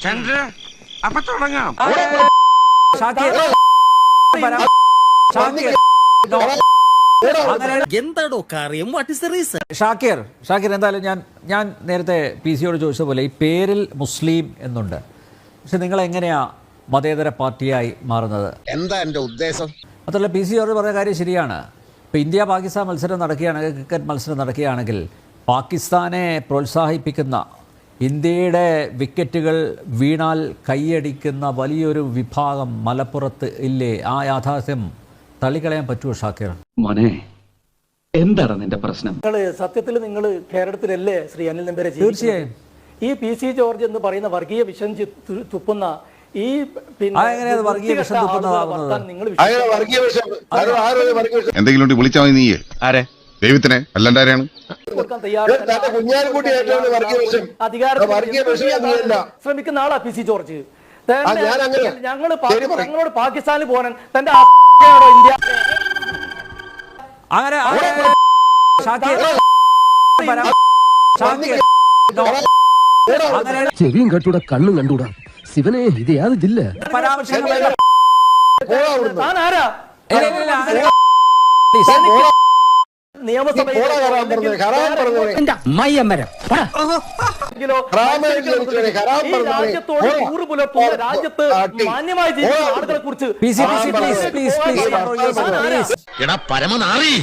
ചന്ദ്ര അപ്പൊ തുടങ്ങാം. എന്താടോ കാര്യം? What is the reason? Shakir എന്തായാലും ഞാൻ നേരത്തെ പി സിയോട് ചോദിച്ച പോലെ ഈ പേരിൽ മുസ്ലിം എന്നുണ്ട്, പക്ഷെ നിങ്ങൾ എങ്ങനെയാ മതേതര പാർട്ടിയായി മാറുന്നത്? എന്താ എൻ്റെ ഉദ്ദേശം? അതല്ല, പി സി പറഞ്ഞ കാര്യം ശരിയാണ്. ഇപ്പോൾ ഇന്ത്യ പാകിസ്ഥാൻ മത്സരം നടക്കുകയാണെങ്കിൽ, ക്രിക്കറ്റ് മത്സരം നടക്കുകയാണെങ്കിൽ പാകിസ്ഥാനെ പ്രോത്സാഹിപ്പിക്കുന്ന, ഇന്ത്യയുടെ വിക്കറ്റുകൾ വീണാൽ കൈയടിക്കുന്ന വലിയൊരു വിഭാഗം മലപ്പുറത്ത് ഇല്ലേ? ആ യാഥാർത്ഥ്യം തള്ളിക്കളയാൻ പറ്റുമോ ഷാക്കിർ? മോനെ, എന്താണ് നിന്റെ പ്രശ്നം? സത്യത്തിൽ നിങ്ങൾ കേരളത്തിലല്ലേ ശ്രീ അനിൽ നമ്പ്യാരെ? തീർച്ചയായും. ഈ പി സി ജോർജ് എന്ന് പറയുന്ന വർഗീയ വിഷം തുപ്പുന്ന ഈ എന്തെങ്കിലും വിളിച്ചാൽ മതി. നീയെ ആരെ? ദൈവത്തിനെ അല്ലാണ്ട് ആരെയാണ്? ശ്രമിക്കുന്ന ആളാ പി സി ജോർജ്. ഞങ്ങളോട് പാകിസ്ഥാനിൽ പോകാൻ തന്റെ ഇന്ത്യ അങ്ങനെ ചെവിയും കണ്ടൂടാ, കണ്ണും കണ്ടൂടാ. ശിവനെ, ഇത് യാതൊരു ജില്ല പരാമർശങ്ങൾ രാജ്യത്ത് മാന്യമായി ജീവിക്കുന്ന ആളുകളെ കുറിച്ച് പരമനാറി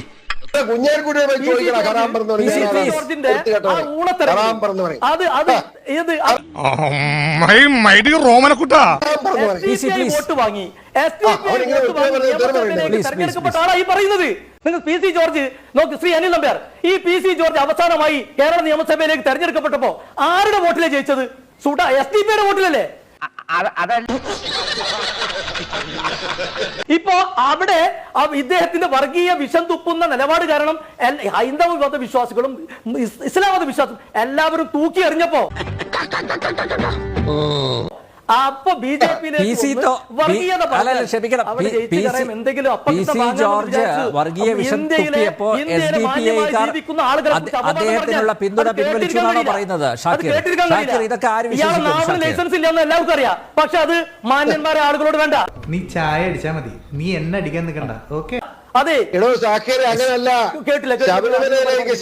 വോട്ട് വാങ്ങി തെരഞ്ഞെടുക്കപ്പെട്ട ആളായി പറയുന്നത്. നിങ്ങൾ പി സി ജോർജ് നോക്ക്, ശ്രീ അനിൽ നമ്പ്യാർ, ഈ പി സി ജോർജ് അവസാനമായി കേരള നിയമസഭയിലേക്ക് തെരഞ്ഞെടുക്കപ്പെട്ടപ്പോ ആരുടെ വോട്ടിലെ ജയിച്ചത്? SDP വോട്ടിലല്ലേ? ഇപ്പോ അവിടെ ഇദ്ദേഹത്തിന്റെ വർഗീയ വിഷം തുപ്പുന്ന നിലപാട് കാരണം ഹൈന്ദവ മത വിശ്വാസികളും ഇസ്ലാം മത വിശ്വാസം എല്ലാവരും തൂക്കി എറിഞ്ഞപ്പോ അപ്പൊ അദ്ദേഹത്തിനുള്ള പിന്തുണ പിൻവലിച്ചു പറയുന്നത്. ലൈസൻസ് ഇല്ലെന്ന് എല്ലാവർക്കും അറിയാം, പക്ഷെ അത് മാന്യന്മാരെ ആളുകളോട് വേണ്ട. നീ ചായ അടിച്ചാ മതി, നീ എന്നെ അടിക്കാൻ നിൽക്കണ്ട. ഓക്കെ, അതെ. അങ്ങനല്ല.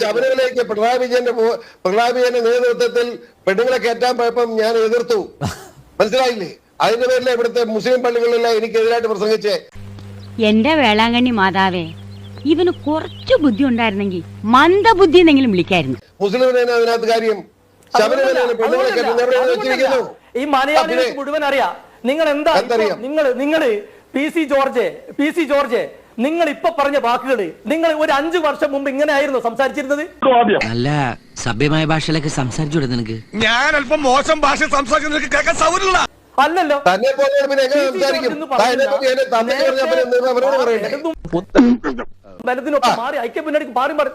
ശബരിമലയിലേക്ക് പിണറായി വിജയന്റെ നേതൃത്വത്തിൽ പെണ്ണുങ്ങളെ കയറ്റാൻ പോയപ്പം ഞാൻ എതിർത്തു. മനസ്സിലായില്ലേ? അതിന്റെ പേരിലെ ഇവിടുത്തെ മുസ്ലിം പള്ളികളിലെല്ലാം എനിക്കെതിരായിട്ട് പ്രസംഗിച്ചേ. എന്റെ വേളാങ്കണ്ണി മാതാവേ, ഇവന് കുറച്ചു ബുദ്ധി ഉണ്ടായിരുന്നെങ്കിൽ മന്ദബുദ്ധി എന്നെങ്കിലും വിളിക്കായിരുന്നു. മുസ്ലിമിനെ അതിനകത്ത് കാര്യം. ശബരിമലയിലെ പെണ്ണുങ്ങളെ കയറ്റുന്നത് എവിടെയാണ് വെച്ചിരിക്കുന്നു? ഈ മലയാളികൾക്ക് മുഴുവൻ അറിയാം. നിങ്ങൾ എന്താ നിങ്ങൾ പി സി ജോർജ് നിങ്ങൾ ഇപ്പൊ പറഞ്ഞ വാക്കുകൾ നിങ്ങൾ ഒരു 5 വർഷം മുമ്പ് ഇങ്ങനെ ആയിരുന്നു സംസാരിച്ചിരുന്നത്? നല്ല സഭ്യമായ ഭാഷയിലൊക്കെ സംസാരിച്ചു നിനക്ക്. ഞാൻ അല്പം മോശം ഭാഷ സംസാരിച്ചു കേൾക്കാൻ സൗകര്യമില്ല. അല്ലല്ലോ, തന്നെ പോലെ പിന്നെ എങ്ങനെ സംസാരിക്കും? ബലത്തിനൊപ്പം മാറി ഐക്യ പിന്നണിക്ക് മാറി മാറി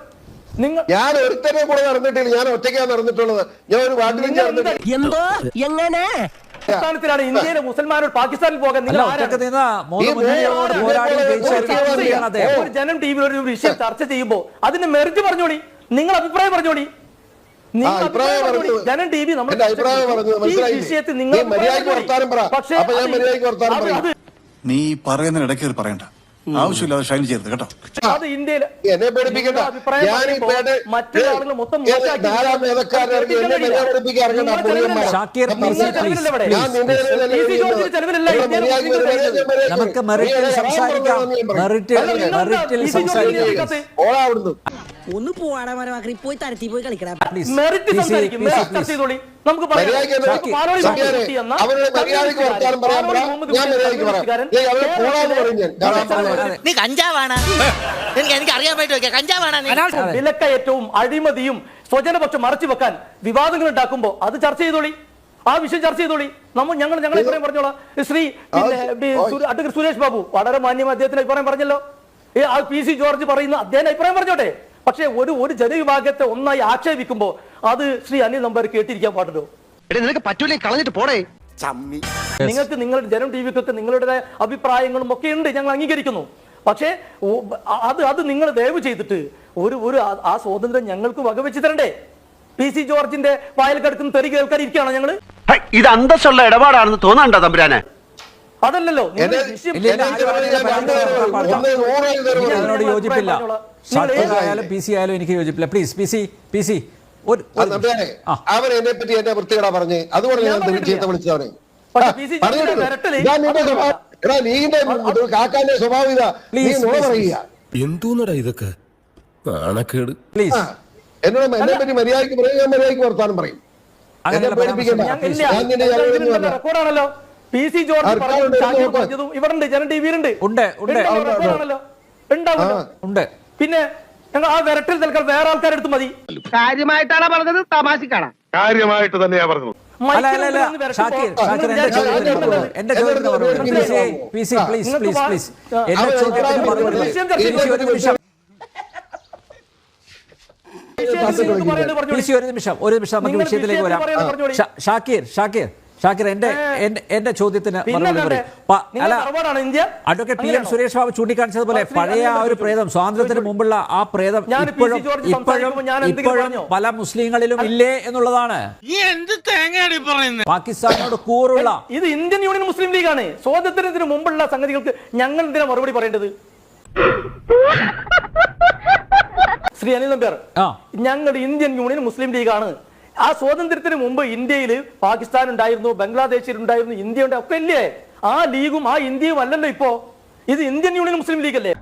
നിങ്ങൾ. ഞാൻ ഒരുത്തനെ കൂടെ നടന്നിട്ടില്ല, ഞാൻ ഒറ്റയ്ക്കാണ് നടന്നിട്ടുള്ളത്. ഞാൻ ഒരു വാട്ടിലും എന്തോ എങ്ങനെ ാണ് ഇന്ത്യയിലെ മുസൽമാനോട് പാകിസ്ഥാനിൽ പോകാൻ ഒരു ജനം ടി വിയിൽ ഒരു വിഷയം ചർച്ച ചെയ്യുമ്പോ അതിന്റെ മെറിറ്റ് പറഞ്ഞോളി, നിങ്ങൾ അഭിപ്രായം പറഞ്ഞോളി. ജനം ടി വി വിഷയത്തിൽ നിങ്ങൾ നീ പറയുന്ന ഇടയ്ക്ക് പറയണ്ട, ആവശ്യമില്ലാതെ ഷൈൻ ചെയ്തത് കേട്ടോ. അത് ഇന്ത്യയിൽ എന്നെ പഠിപ്പിക്കണ്ട. മറ്റൊരാളുകൾ മൊത്തം നമുക്ക് മെറിറ്റിൽ സംസാരിക്കാം. ഒന്ന് പോവാടാ, പോയി തരത്തി പോയി കളിക്കണം. മെറിറ്റ് സംസാരിക്കും, നമുക്ക് നീ കഞ്ചാവാണ്, എനിക്ക് അറിയാൻ പറ്റുമോ? കഞ്ചാവാണ്. വിലക്കയറ്റവും അഴിമതിയും സ്വജനപക്ഷം മറച്ചു വെക്കാൻ വിവാദങ്ങൾ ഉണ്ടാക്കുമ്പോ അത് ചർച്ച ചെയ്തോളി, ആ വിഷയം ചർച്ച ചെയ്തോളി. ഞങ്ങളെ അഭിപ്രായം പറഞ്ഞോളാം. ശ്രീ അഡ്വക്കേറ്റ് സുരേഷ് ബാബു വളരെ മാന്യമായി അദ്ദേഹത്തിന്റെ അഭിപ്രായം പറഞ്ഞല്ലോ. പി സി ജോർജ് പറയുന്ന അദ്ദേഹം അഭിപ്രായം പറഞ്ഞോട്ടെ. പക്ഷെ ഒരു ജനവിഭാഗത്തെ ഒന്നായി ആക്ഷേപിക്കുമ്പോ അത് ശ്രീ അനിൽ നമ്പ്യാർ കേട്ടിരിക്കാൻ പാടുണ്ടോ? നിനക്ക് പറ്റൂലേ, കളഞ്ഞിട്ട് പോടേ. നിങ്ങൾക്ക് നിങ്ങളുടെ ജനം ടി വിക്കൊക്കെ നിങ്ങളുടെ അഭിപ്രായങ്ങളും ഒക്കെ ഉണ്ട്, ഞങ്ങൾ അംഗീകരിക്കുന്നു. പക്ഷേ അത് നിങ്ങൾ ദയവ് ചെയ്തിട്ട് ആ സ്വാതന്ത്ര്യം ഞങ്ങൾക്ക് വകവെച്ച് തരണ്ടേ? പി സി ജോർജിന്റെ വായിൽ കിടക്കുന്ന തെറി കേൾക്കാൻ ഇരിക്കുകയാണോ ഞങ്ങള്? ഇത് അന്തസ്സുള്ള ഇടപാടാണെന്ന് തോന്നണ്ട തമ്പുരാനെ. അതല്ലല്ലോ നിങ്ങൾ എന്നെ- വിഷയം- ഇല്ല, ഇല്ല, എന്നെ പറഞ്ഞാൽ ഞാൻ രണ്ട് തരം പറയും. ഒന്ന് നൂറായി തരം എനിക്ക് പറയും. അതിനോട് യോജിപ്പില്ല. ഷാക്കിർ ആയാലും പി സി ആയാലും എനിക്ക് യോജിപ്പില്ല. പ്ലീസ് പി സി നമ്പ്യാരെ, അവൻ എന്നെ പറ്റി എന്നെ വൃത്തികേടാ പറഞ്ഞ് അതുകൊണ്ട് ഞാൻ ചീത്ത വിളിച്ചവനെ പക്ഷേ പി സി ജോർജിന്റെ വിരട്ടല് എടാ നീന്റെ കാക്കാന്റെ സ്വഭാവം ഇതാ, നീ Please, നുണ please, പറയുക. എന്തോന്നടാ ഇതൊക്കെ നാണക്കേട്. പ്ലീസ് എന്നോട് എന്നെ പറ്റി മര്യാദയ്ക്ക് പറയും, ഞാൻ മര്യാദയ്ക്ക് വർത്താനം പറയും. എന്നെ അങ്ങനെയല്ല പേടിപ്പിക്കണ്ട. പരാമർശം. ഞാൻ ഞാൻ നിന്റെ ജനവിരുദ്ധനല്ല. റെക്കോർഡാണല്ലോ പി സി ജോർജ് പറഞ്ഞതും ഷാക്കിർ പറഞ്ഞതും ഇവിടെ ഉണ്ട്, ജനം ടിവിയിലുണ്ട്. ഉണ്ട്. റെക്കോർഡാണല്ലോ, ഉണ്ടാവുമല്ലോ. ഉണ്ട്. പിന്നെ ഞങ്ങൾ ആ വിരട്ടിൽ തൽക്കാലം വേറെ ആൾക്കാരെടുത്ത് മതി. കാര്യമായിട്ടാണ് പറഞ്ഞത്, തമാശക്കാണ്. കാര്യമായിട്ട് തന്നെയാ പറഞ്ഞത്. അല്ല ഷാക്കിർ എന്റെ ചോദ്യത്തിന് മറുപടി. എന്റെ ചോദ്യത്തിന് മറുപടി. പി സി പ്ലീസ് എന്റെ ചോദ്യത്തിന് മറുപടി. പി സി ഒരു നിമിഷം ഒരു നിമിഷം നമുക്ക് വിഷയത്തിലേക്ക് വരാം. ഷാക്കിർ എന്റെ ചോദ്യത്തിന് മറുപടി പറയും. അല്ല, advocate P M Suresh Babu ചൂണ്ടിക്കാണിച്ചതുപോലെ പഴയ ആ ഒരു പ്രേതം, സ്വാതന്ത്ര്യത്തിന് മുമ്പുള്ള ആ പ്രേതം ഇപ്പോഴും പല മുസ്ലിങ്ങളിലും ഇല്ലേ എന്നുള്ളതാണ്. പാകിസ്ഥാനോട് കൂറുള്ള ഇത് ഇന്ത്യൻ യൂണിയൻ മുസ്ലിം ലീഗാണ്. സ്വാതന്ത്ര്യത്തിന് മുമ്പുള്ള സംഗതികൾക്ക് ഞങ്ങൾ എന്തിനാ മറുപടി പറയേണ്ടത്? ശ്രീ അനിൽ നമ്പ്യാർ, ഞങ്ങൾ ഇന്ത്യൻ യൂണിയൻ മുസ്ലിം ലീഗാണ്. ആ സ്വാതന്ത്ര്യത്തിന് മുമ്പ് ഇന്ത്യയിൽ പാകിസ്ഥാൻ ഉണ്ടായിരുന്നു, ബംഗ്ലാദേശിൽ ഉണ്ടായിരുന്നു, ഇന്ത്യ ഉണ്ട്, ഒക്കെ ഇല്ലേ? ആ ലീഗും ആ ഇന്ത്യയും അല്ലല്ലോ ഇപ്പോ. ഇത് ഇന്ത്യൻ യൂണിയൻ മുസ്ലിം ലീഗ് അല്ലേ?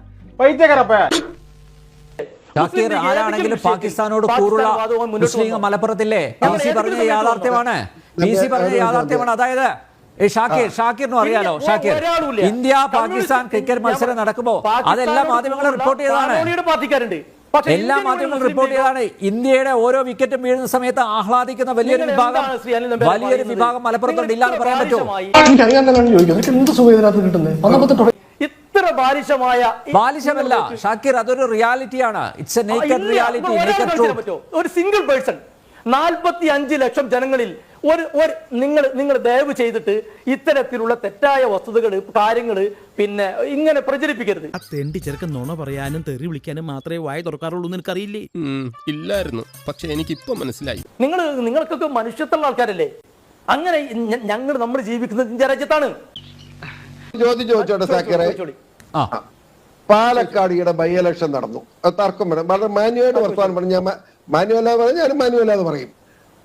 ഷാക്കിർ, ആരാണെങ്കിലും പാകിസ്ഥാനോട് കൂറുള്ള മുസ്ലിം മലപ്പുറത്തില്ലേ? പി സി പറഞ്ഞ യാഥാർത്ഥ്യമാണ്. അതായത് ഷാക്കിറിനും അറിയാലോ. ഷാക്കിർ, ഇന്ത്യ പാകിസ്ഥാൻ ക്രിക്കറ്റ് മത്സരം നടക്കുമ്പോ അതെല്ലാ മാധ്യമങ്ങളും റിപ്പോർട്ട് ചെയ്തതാണ്. പാർട്ടിക്കാരുണ്ട്. എല്ലാ മാധ്യമങ്ങളും റിപ്പോർട്ട് ചെയ്താണ്. ഇന്ത്യയുടെ ഓരോ വിക്കറ്റും വീഴുന്ന സമയത്ത് ആഹ്ലാദിക്കുന്ന വലിയൊരു വിഭാഗം മലപ്പുറത്തുണ്ട്. ഇല്ലാന്ന് പറയാൻ പറ്റുമോ? ഇത്ര ബാലിശമല്ല ഷാക്കിർ, അതൊരു റിയാലിറ്റിയാണ്. It's a naked reality, naked truth. ഒരു സിംഗിൾ പേഴ്സൺ 45 ലക്ഷം ജനങ്ങളിൽ നിങ്ങൾ ദയവ് ചെയ്തിട്ട് ഇത്തരത്തിലുള്ള തെറ്റായ വസ്തുതകൾ, കാര്യങ്ങള് പിന്നെ ഇങ്ങനെ പ്രചരിപ്പിക്കരുത്. തെണ്ടി ചെറുക്കൻ നുണ പറയാനും തെറി വിളിക്കാനും മാത്രമേ വായ തുറക്കാറുള്ളൂ എന്ന് എനിക്കറിയില്ലേ? ഇല്ലായിരുന്നു, പക്ഷെ എനിക്കിപ്പോ മനസ്സിലായി. നിങ്ങൾക്കൊക്കെ മനുഷ്യത്തുള്ള ആൾക്കാരല്ലേ? അങ്ങനെ നമ്മൾ ജീവിക്കുന്നത് ഇന്ത്യ രാജ്യത്താണ്. ചോദിച്ചോട്ടെ സാക്കിറെ, പാലക്കാട് ബൈ ഇലക്ഷൻ നടന്നു. തർക്കം വേണം, വളരെ മാന്യമായിട്ട് വർത്തമാനം പറഞ്ഞു. ഞാൻ മാന്യമല്ലാതെ പറയും, ഞാനും മാന്യമല്ലാതെ പറയും.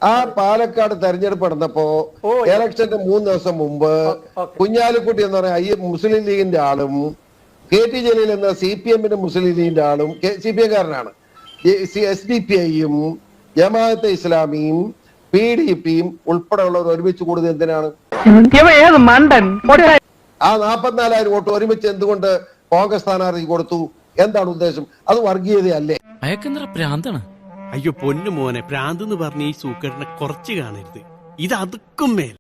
ആ പാലക്കാട് തെരഞ്ഞെടുപ്പ് നടന്നപ്പോ ഇലക്ഷന്റെ 3 ദിവസം മുമ്പ് കുഞ്ഞാലിക്കുട്ടി എന്ന് പറയുന്ന മുസ്ലിം ലീഗിന്റെ ആളും KT ജലീൽ എന്ന CPM മുസ്ലിം ലീഗിന്റെ ആളും CPM കാരനാണ്, SDPI-യും ജമാഅത്തെ ഇസ്ലാമിയും PDP-യും ഉൾപ്പെടെയുള്ളവർ ഒരുമിച്ച് കൂടുതൽ എന്തിനാണ്? ആ 44,000 വോട്ട് ഒരുമിച്ച് എന്തുകൊണ്ട് കോൺഗ്രസ് സ്ഥാനാർത്ഥിക്ക് കൊടുത്തു? എന്താണ് ഉദ്ദേശം? അത് വർഗീയതയല്ലേ? അയക്കെന്തറ പ്രാന്താണ്. അയ്യോ പൊന്നു മോനെ, പ്രാന്ത് എന്ന് പറഞ്ഞ ഈ സൂക്കേടിനെ കുറച്ച് കാണരുത്. ഇത് അതുക്കും മേൽ.